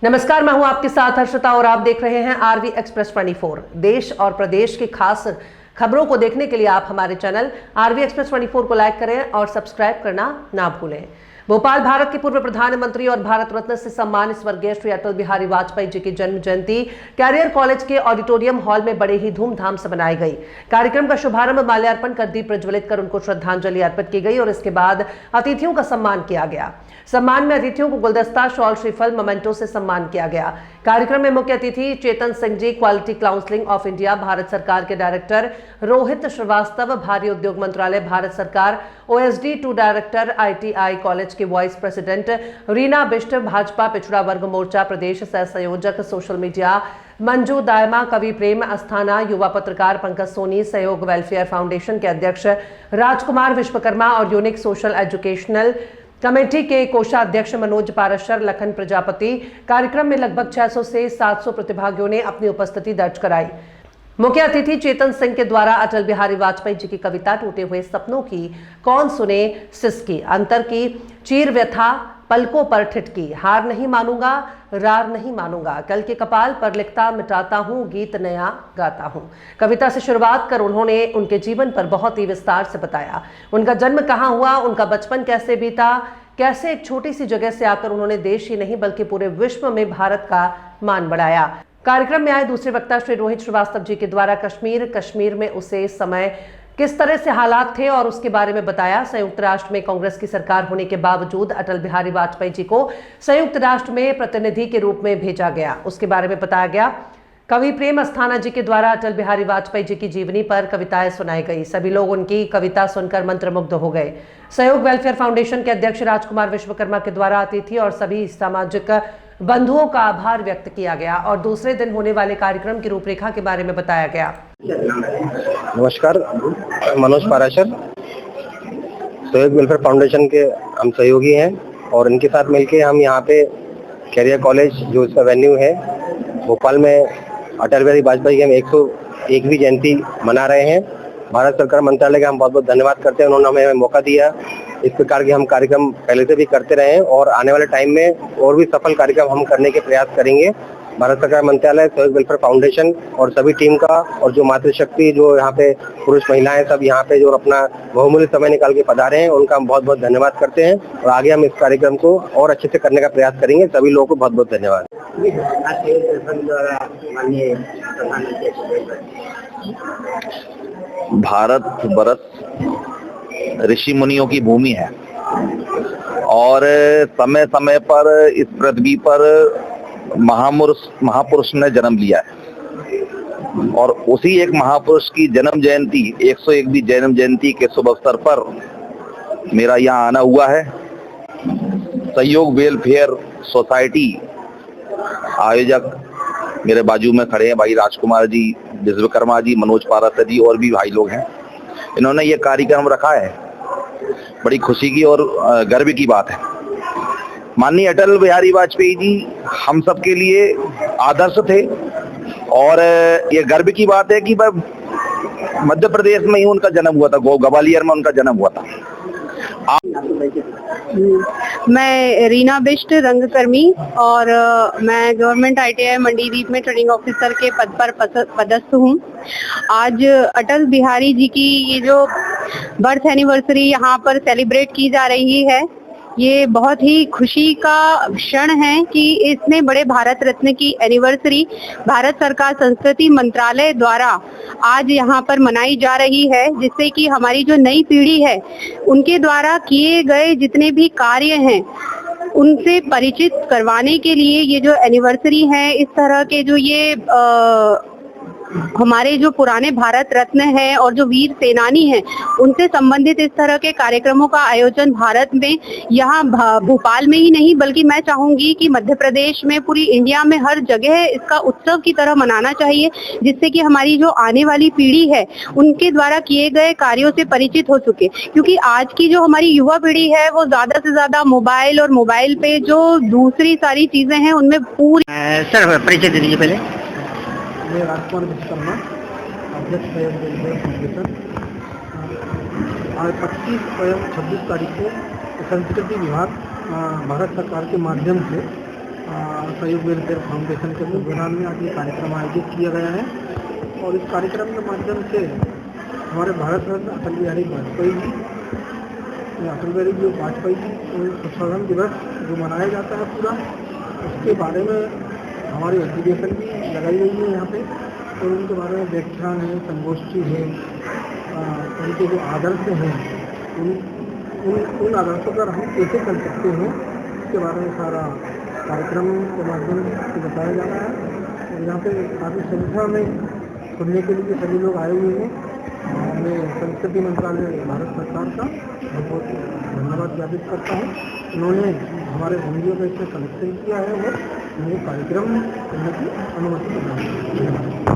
नमस्कार, मैं हूं आपके साथ हर्षिता और आप देख रहे हैं आरवी एक्सप्रेस 24। देश और प्रदेश की खास खबरों को देखने के लिए आप हमारे चैनल आरवी एक्सप्रेस 24 को लाइक करें और सब्सक्राइब करना ना भूलें। भोपाल भारत के पूर्व प्रधानमंत्री और भारत रत्न से सम्मानित स्वर्गीय श्री अटल बिहारी वाजपेयी जी की जन्म जयंती कैरियर कॉलेज के ऑडिटोरियम हॉल में बड़े ही धूमधाम से मनाई गई। कार्यक्रम का शुभारंभ माल्यार्पण कर दीप प्रज्वलित कर उनको श्रद्धांजलि अर्पित की गई और इसके बाद अतिथियों का सम्मान किया गया। सम्मान में अतिथियों को गुलदस्ता, शॉल, श्रीफल, मोमेंटो से सम्मान किया गया। कार्यक्रम में मुख्य अतिथि Chetan Singh ji, quality counselling of India Bharat सरकार के डायरेक्टर, रोहित श्रीवास्तव, भारी उद्योग मंत्रालय भारत सरकार ओएसडी 2 डायरेक्टर, आईटीआई कॉलेज के वाइस प्रेसिडेंट रीना बिष्ट, भाजपा पिछड़ा वर्ग मोर्चा प्रदेश सह संयोजक सोशल मीडिया मंजू दायमा, कवि प्रेम अस्थाना, युवा पत्रकार पंकज सोनी, सहयोग वेलफेयर फाउंडेशन के अध्यक्ष राजकुमार विश्वकर्मा और यूनिक सोशल एजुकेशनल कमेटी के कोषाध्यक्ष मनोज पाराशर, लखन प्रजापति। कार्यक्रम में लगभग 600 से 700 प्रतिभागियों ने अपनी उपस्थिति दर्ज कराई। मुख्य अतिथि चेतन सिंह के द्वारा अटल बिहारी वाजपेयी जी की कविता टूटे हुए सपनों की कौन सुने सिसकी, अंतर की चीर व्यथा, पलकों पर ठिठकी, हार नहीं मानूंगा, रार नहीं मानूंगा, कल के कपाल पर लिखता मिटाता हूं, गीत नया गाता हूं। कविता से शुरुआत कर उन्होंने उनके जीवन पर बहुत ही विस्तार से बताया। उनका जन्म कहां हुआ, उनका बचपन कैसे बीता, कैसे एक छोटी सी जगह से आकर उन्होंने देश ही नहीं बल्कि पूरे विश्व में भारत का मान बढ़ाया। कार्यक्रम में आए दूसरे वक्ता श्री रोहित श्रीवास्तव जी के द्वारा कश्मीर में उसे समय किस तरह से हालात थे और उसके बारे में बताया। संयुक्त राष्ट्र में कांग्रेस की सरकार होने के बावजूद अटल बिहारी वाजपेयी जी को संयुक्त राष्ट्र में प्रतिनिधि के रूप में भेजा गया, उसके बारे में बताया गया। कवि प्रेम अस्थाना जी के द्वारा अटल बिहारी वाजपेयी जी की जीवनी पर कविताएं सुनाई गई। सभी लोग उनकी कविता सुनकर मंत्रमुग्ध हो गए। सहयोग वेलफेयर फाउंडेशन के अध्यक्ष राजकुमार विश्वकर्मा के द्वारा अतिथि और सभी सामाजिक बंधुओं का आभार व्यक्त किया गया और दूसरे दिन होने वाले कार्यक्रम की रूपरेखा के बारे में बताया गया। नमस्कार, मनोज पाराशर, सहयोग वेलफेयर फाउंडेशन के हम सहयोगी हैं और इनके साथ मिलके हम यहाँ पे कैरियर कॉलेज जो इसका वेन्यू है भोपाल में अटल बिहारी वाजपेयी की हम 101वीं जयंती मना रहे हैं। भारत सरकार मंत्रालय का हम बहुत बहुत धन्यवाद करते हैं, उन्होंने हमें मौका दिया। इस प्रकार के हम कार्यक्रम पहले से भी करते रहे हैं और आने वाले टाइम में और भी सफल कार्यक्रम हम करने के प्रयास करेंगे। भारत सरकार मंत्रालय, सहयोग वेलफेयर फाउंडेशन और सभी टीम का और जो मातृशक्ति जो यहाँ पे पुरुष महिलाएं सब यहाँ पे जो अपना बहुमूल्य समय निकाल के पधारे हैं उनका हम बहुत बहुत धन्यवाद करते हैं और आगे हम इस कार्यक्रम को और अच्छे से करने का प्रयास करेंगे। सभी लोगों को बहुत बहुत धन्यवाद। भारत वर्ष ऋषि मुनियों की भूमि है और समय समय पर इस पृथ्वी पर महापुरुष ने जन्म लिया है और उसी एक महापुरुष की जन्म जयंती 101वीं जन्म जयंती के शुभ अवसर पर मेरा यहाँ आना हुआ है। सहयोग वेलफेयर सोसाइटी आयोजक मेरे बाजू में खड़े हैं भाई राजकुमार जी, विश्वकर्मा जी, मनोज पाराशर जी और भी भाई लोग हैं। इन्होंने ये कार्यक्रम रखा है, बड़ी खुशी की और गर्व की बात है। माननीय अटल बिहारी वाजपेयी जी हम सब के लिए आदर्श थे और ये गर्व की बात है कि मध्य प्रदेश में ही उनका जन्म हुआ था, ग्वालियर में उनका जन्म हुआ था। मैं रीना बिष्ट, रंगकर्मी और मैं गवर्नमेंट आईटीआई मंडीदीप में ट्रेनिंग ऑफिसर के पद पर पदस्थ हूँ। आज अटल बिहारी जी की ये जो बर्थ एनिवर्सरी यहाँ पर सेलिब्रेट की जा रही है, ये बहुत ही खुशी का क्षण है कि इतने बड़े भारत रत्न की एनिवर्सरी भारत सरकार संस्कृति मंत्रालय द्वारा आज यहाँ पर मनाई जा रही है, जिससे कि हमारी जो नई पीढ़ी है उनके द्वारा किए गए जितने भी कार्य हैं उनसे परिचित करवाने के लिए ये जो एनिवर्सरी है, इस तरह के जो ये हमारे जो पुराने भारत रत्न हैं और जो वीर सेनानी हैं उनसे संबंधित इस तरह के कार्यक्रमों का आयोजन भारत में, यहाँ भोपाल में ही नहीं बल्कि मैं चाहूंगी कि मध्य प्रदेश में, पूरी इंडिया में हर जगह इसका उत्सव की तरह मनाना चाहिए, जिससे कि हमारी जो आने वाली पीढ़ी है उनके द्वारा किए गए कार्यों से परिचित हो सके। क्योंकि आज की जो हमारी युवा पीढ़ी है वो ज्यादा से ज्यादा मोबाइल और मोबाइल पे जो दूसरी सारी चीजें हैं उनमें पूरी। सर परिचय दे दीजिए पहले। मैं राजकुमार विश्वकर्मा, अध्यक्ष सहयोग वेलफेयर फाउंडेशन। आज 25 एवं 26 तारीख को संस्कृति विभाग भारत सरकार के माध्यम से सहयोग वेलफेयर फाउंडेशन के तत्वाधान में आज ये कार्यक्रम आयोजित किया गया है और इस कार्यक्रम के माध्यम से हमारे भारत रत्न अटल बिहारी वाजपेयी जी संशोधन दिवस जो मनाया जाता है पूरा, उसके बारे में हमारी एग्जीबिशन भी लगाई गई है यहाँ पे और उनके बारे में व्याख्यान है, संगोष्ठी है, उनके जो आदर्श हैं उन आदर्शों पर हम कैसे चल सकते हैं इसके बारे में सारा कार्यक्रम के माध्यम से बताया जा रहा है। और यहाँ पे काफ़ी संख्या में सुनने के लिए सभी लोग आए हुए हैं। मैं संस्कृति मंत्रालय भारत सरकार का बहुत धन्यवाद ज्ञापित करता हूँ। उन्होंने हमारे वीडियो का इससे कलेक्शन किया है और हमें कार्यक्रम करने की अनुमति प्रदान की है।